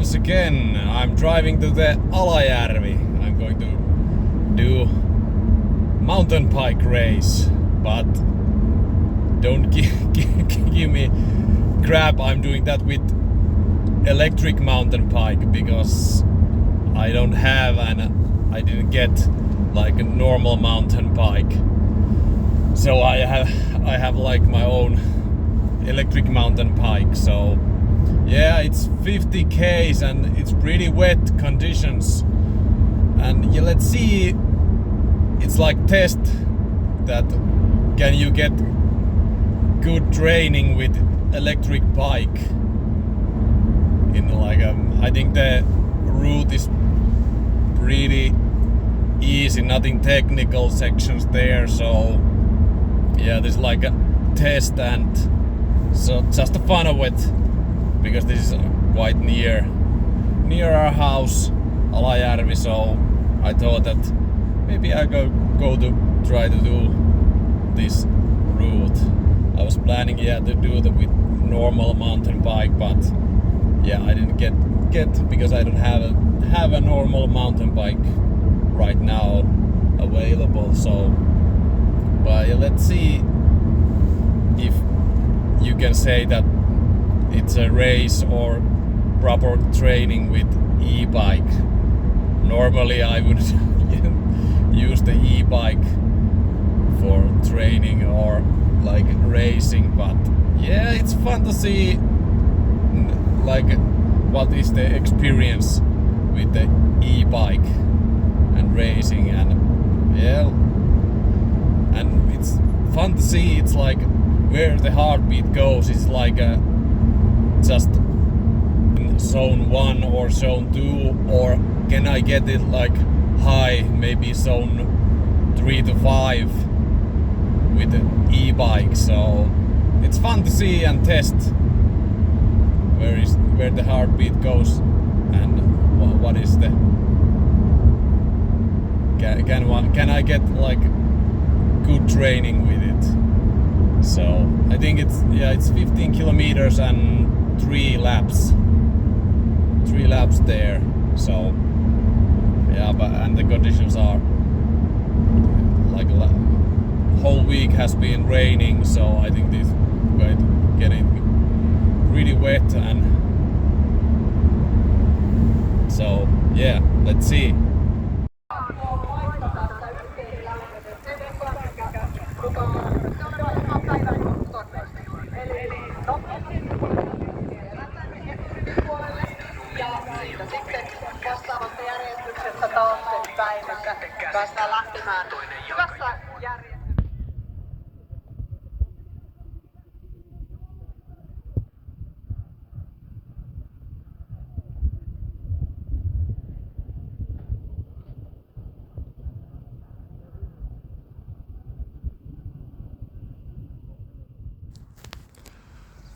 once again. I'm driving to the Alajärvi. I'm going to do mountain bike race, but don't give me crap. I'm doing that with electric mountain bike because I don't have and I didn't get like a normal mountain bike. So I have like my own electric mountain bike. So yeah, it's 50 k's and it's pretty wet conditions. And yeah, let's see. It's like test that can you get good training with electric bike. In like I think the route is pretty easy, nothing technical sections there. So yeah, there's like a test and so just the fun of it, because this is quite near our house, Alajärvi. So I thought that maybe I go to try to do this route. I was planning to do it with normal mountain bike, but yeah, I didn't get because I don't have a normal mountain bike right now available. So but yeah, let's see if you can say that it's a race or proper training with e-bike. Normally I would use the e-bike for training or like racing, but yeah, it's fun to see like what is the experience with the e-bike and racing. And yeah, and it's fun to see. It's like where the heartbeat goes. It's like just in zone 1 or zone 2, or can I get it like high, maybe zone 3 to 5 with the e-bike. So it's fun to see and test where the heartbeat goes and what is the can I get like good training with it. So I think it's 15 kilometers and 3 laps there. So yeah, and the conditions are like whole week has been raining, so I think this is going to get it really wet. And so yeah, let's see. Päästään lähtemään hyvässä järjestyksessä.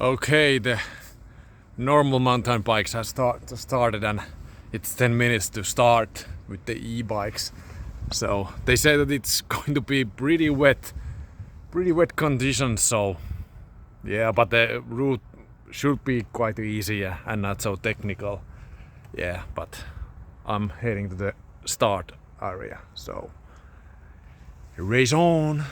Okay, the normal mountain bikes have started and it's 10 minutes to start with the e-bikes. So they say that it's going to be pretty wet conditions. So yeah, but the route should be quite easy and not so technical. Yeah, but I'm heading to the start area. So race on!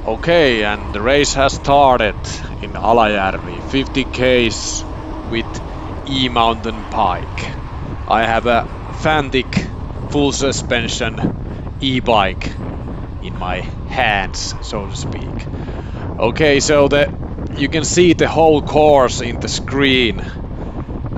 Okay, and the race has started in Alajärvi, 50 Ks with e-mountain bike. I have a Fantic full suspension e-bike in my hands, so to speak. Okay, so you can see the whole course in the screen,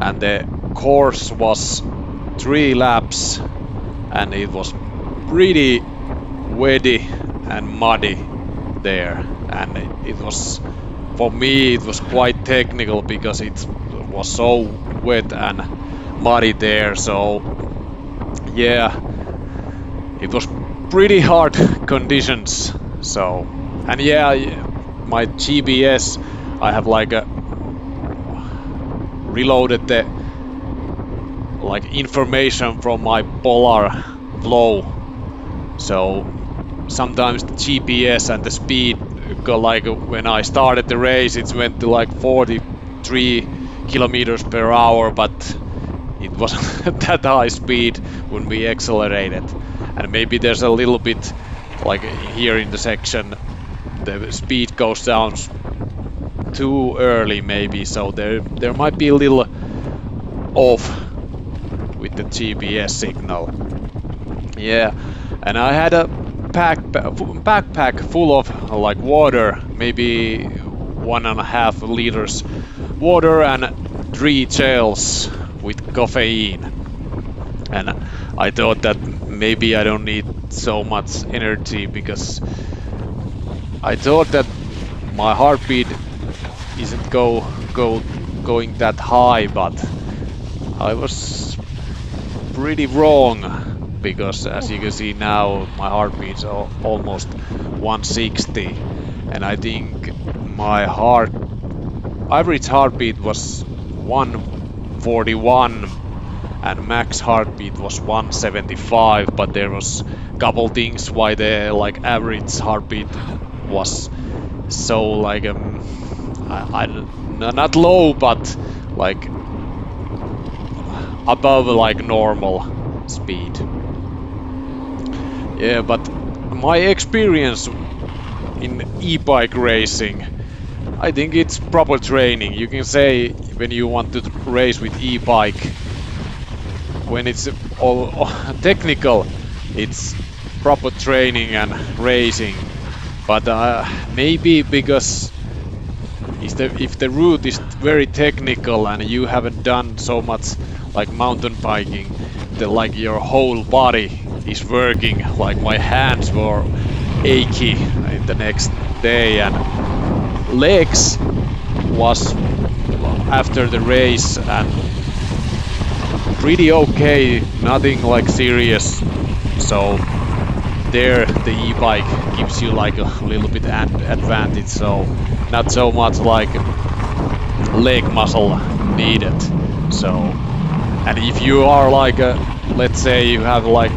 and the course was 3 laps, and it was pretty wetty and muddy there, and it was, for me it was quite technical because it was so wet and muddy there. So yeah, it was pretty hard conditions. So, and yeah, my GPS, I have like a reloaded the like information from my polar flow. So sometimes the GPS and the speed go like, when I started the race it went to like 43 kilometers per hour, but it wasn't that high speed when we accelerated. And maybe there's a little bit like here in the section the speed goes down too early maybe, so there might be a little off with the GPS signal. Yeah, and I had a backpack full of like water, maybe 1.5 liters water and 3 gels with caffeine. And I thought that maybe I don't need so much energy because I thought that my heartbeat isn't going that high, but I was pretty wrong because as you can see now my heartbeat's almost 160, and I think my average heartbeat was 141 and max heartbeat was 175, but there was couple things why the like average heartbeat was so like not low but like above like normal speed. Yeah, but my experience in e-bike racing, I think it's proper training. You can say when you want to race with e-bike, when it's all technical, it's proper training and racing. But maybe because if the route is very technical and you haven't done so much like mountain biking, like your whole body is working. Like my hands were achy in the next day, and legs was after the race and pretty okay, nothing like serious. So there the e-bike gives you like a little bit advantage, so not so much like leg muscle needed. So, and if you are like let's say you have like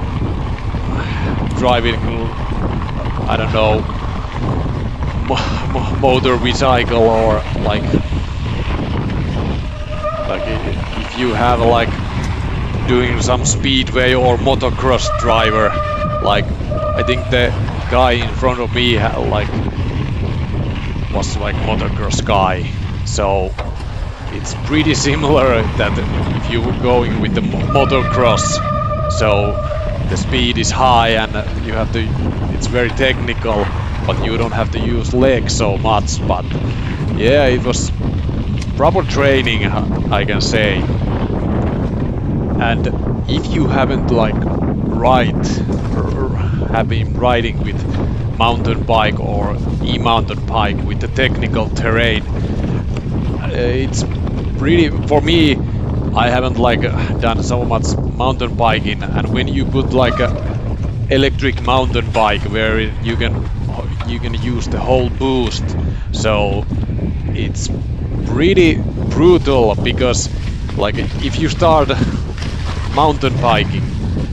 driving, I don't know, motor vehicle, or like if you have like doing some speedway or motocross driver, like I think the guy in front of me like was like motocross guy, so it's pretty similar that if you were going with the motocross, so the speed is high and you have to, it's very technical, but you don't have to use legs so much. But yeah, it was proper training, I can say. And if you haven't like have been riding with mountain bike or e-mountain bike with the technical terrain, it's pretty, for me, I haven't like done so much mountain biking, and when you put like a electric mountain bike where you can use the whole boost, so it's pretty brutal, because like if you start mountain biking,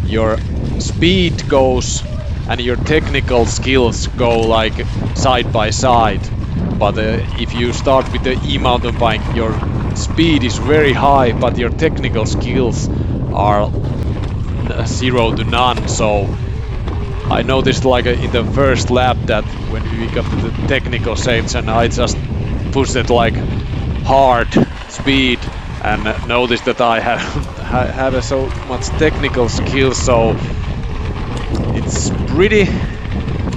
your speed goes and your technical skills go like side by side. But if you start with the e-mountain bike, your speed is very high, but your technical skills are 0 to none. So I noticed like in the first lap that when we got to the technical section, I just pushed it like hard speed and noticed that I have so much technical skill, so it's pretty,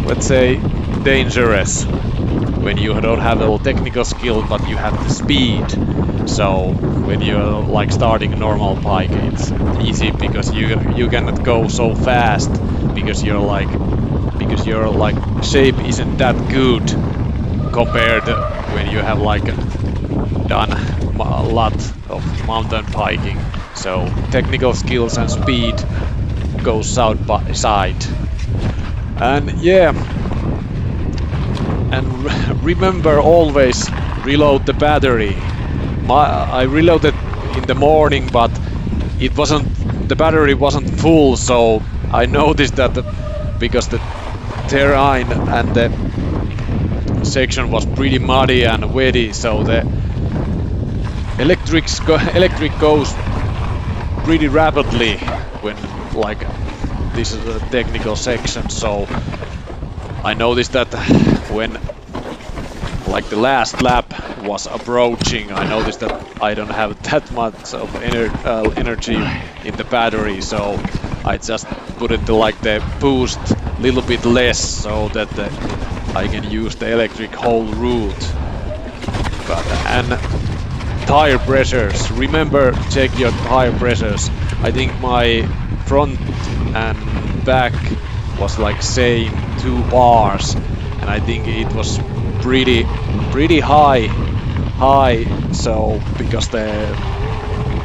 let's say, dangerous when you don't have a technical skill but you have the speed. So when you're like starting a normal bike, it's easy because you cannot go so fast because your shape isn't that good compared when you have like done a lot of mountain biking. So technical skills and speed go side by side. And yeah, and remember always reload the battery. I reloaded in the morning, but the battery wasn't full, so I noticed that because the terrain and the section was pretty muddy and wetty, so the electric goes pretty rapidly when like this is a technical section. So I noticed that when like the last lap was approaching, I noticed that I don't have that much of energy in the battery, so I just put it to like the boost a little bit less so that I can use the electric whole route. And tire pressures, remember check your tire pressures. I think my front and back was like same 2 bars, and I think it was pretty high, so because the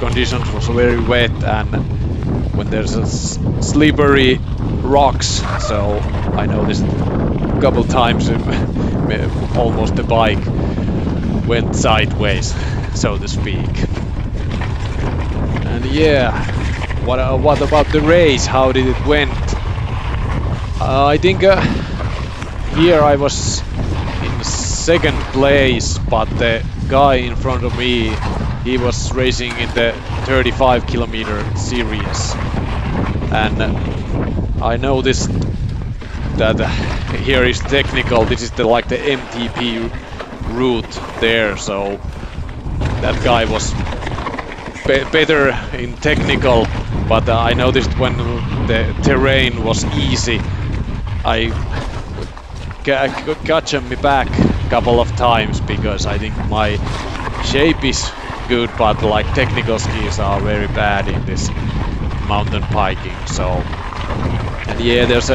conditions was very wet and when there's a slippery rocks, so I noticed a couple times almost the bike went sideways, so to speak. And yeah, what about the race? How did it went? I think here I was in second place, but the guy in front of me, he was racing in the 35 kilometer series, and I noticed that here is technical. This is like the MTB route there, so that guy was better in technical, but I noticed when the terrain was easy, I got me back a couple of times because I think my shape is good, but like technical skills are very bad in this mountain biking. So, and yeah, there's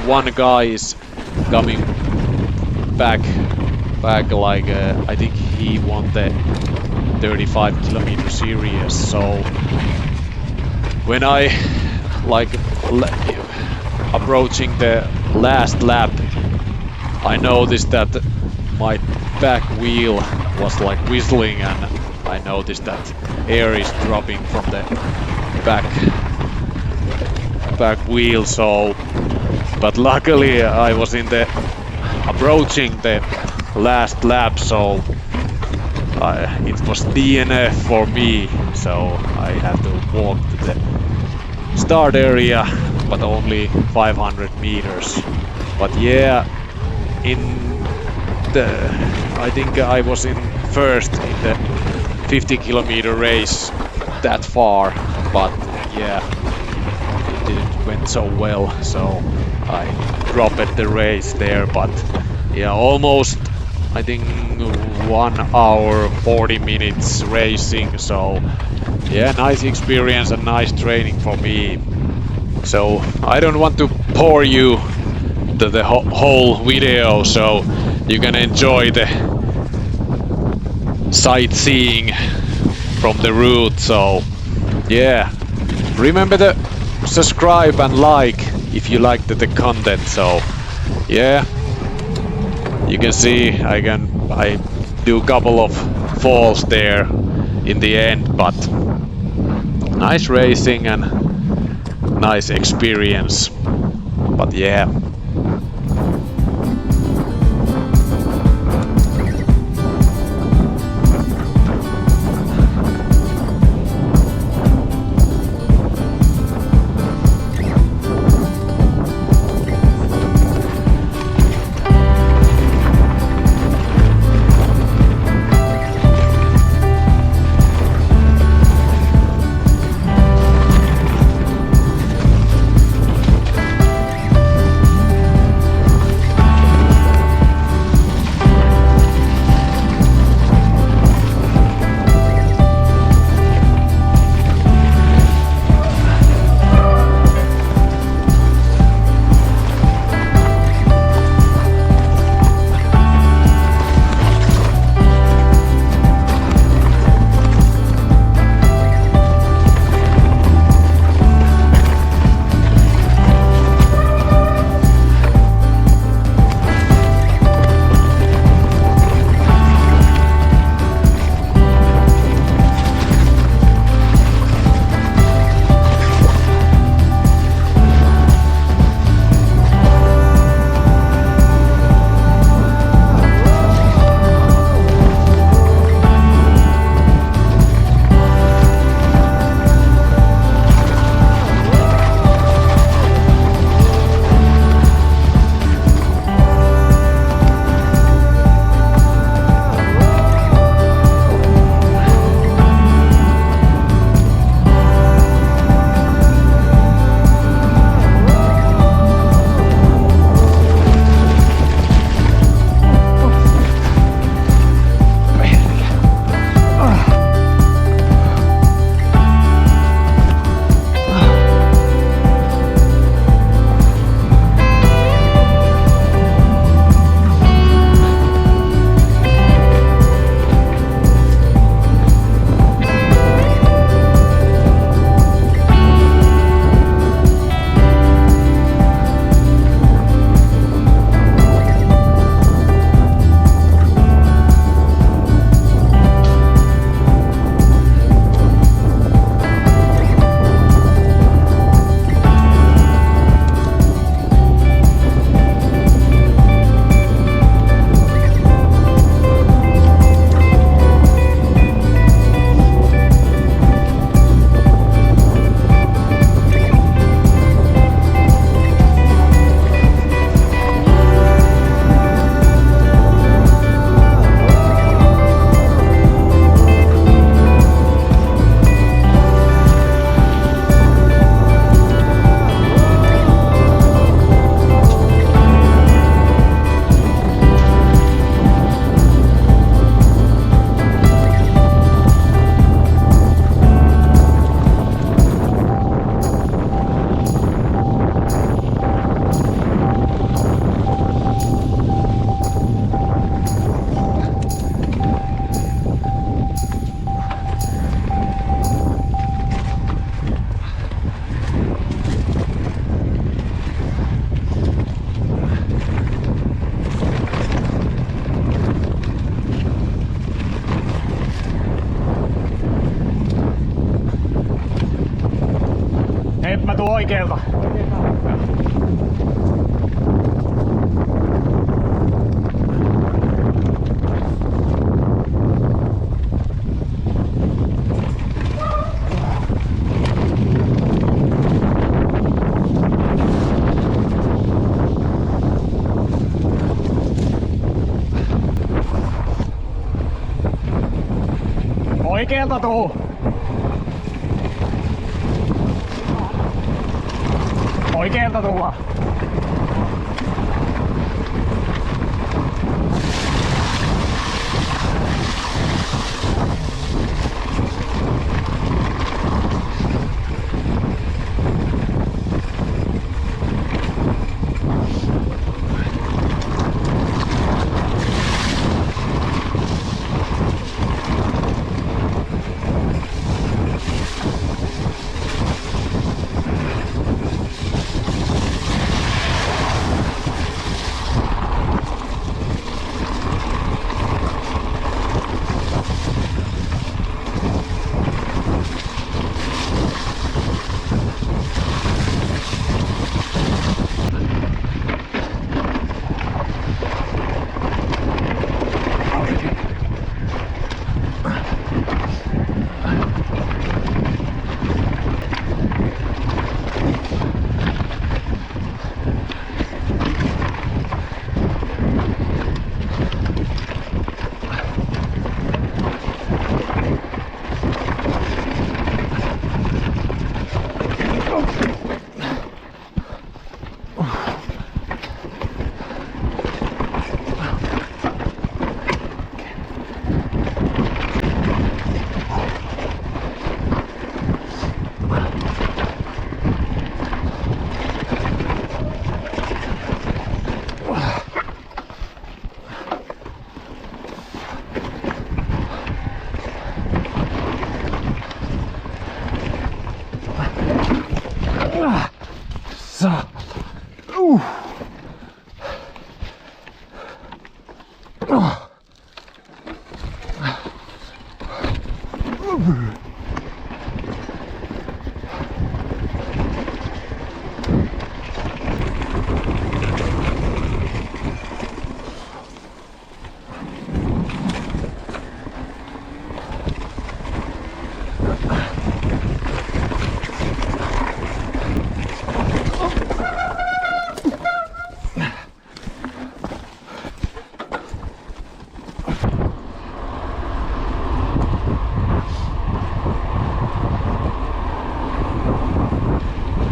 one guy is coming back like I think he won the 35 kilometer series. So when I like approaching the last lap, I noticed that my back wheel was like whistling, and I noticed that air is dropping from the back wheel. So, but luckily I was in the approaching the last lap, so it was DNF for me. So I had to walk to the start area, but only 500 meters. But yeah, I think I was in first in the 50 kilometer race that far, but yeah, it didn't went so well, so I dropped the race there. But yeah, almost I think 1 hour 40 minutes racing, so yeah, nice experience and nice training for me. So I don't want to bore you the whole video, so you can enjoy the sightseeing from the route. So yeah, remember to subscribe and like if you liked the content. So yeah, you can see I do a couple of falls there in the end, but nice racing and nice experience. But yeah. Oikealta. Oikealta tuu. Oikealta tulla.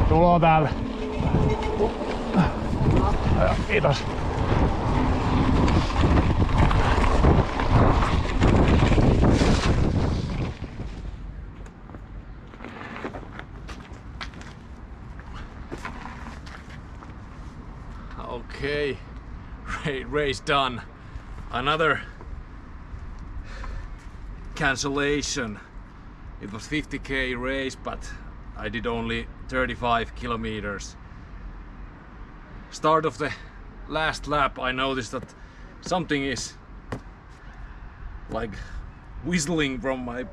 Tulo täällä. Kiitos. Okay, race done. Another cancellation. It was 50k race, but I did only 35 kilometers. Start of the last lap, I noticed that something is like whistling from my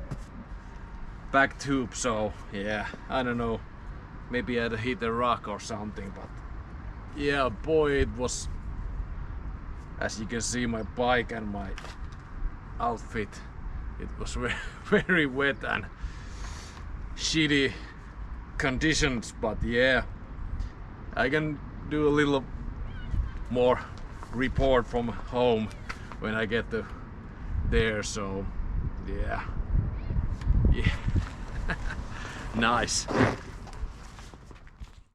back tube, so yeah, I don't know, maybe I had hit a rock or something, but yeah, boy, it was, as you can see, my bike and my outfit, it was very wet and shitty conditions, but yeah, I can do a little more report from home when I get there, so yeah. Nice.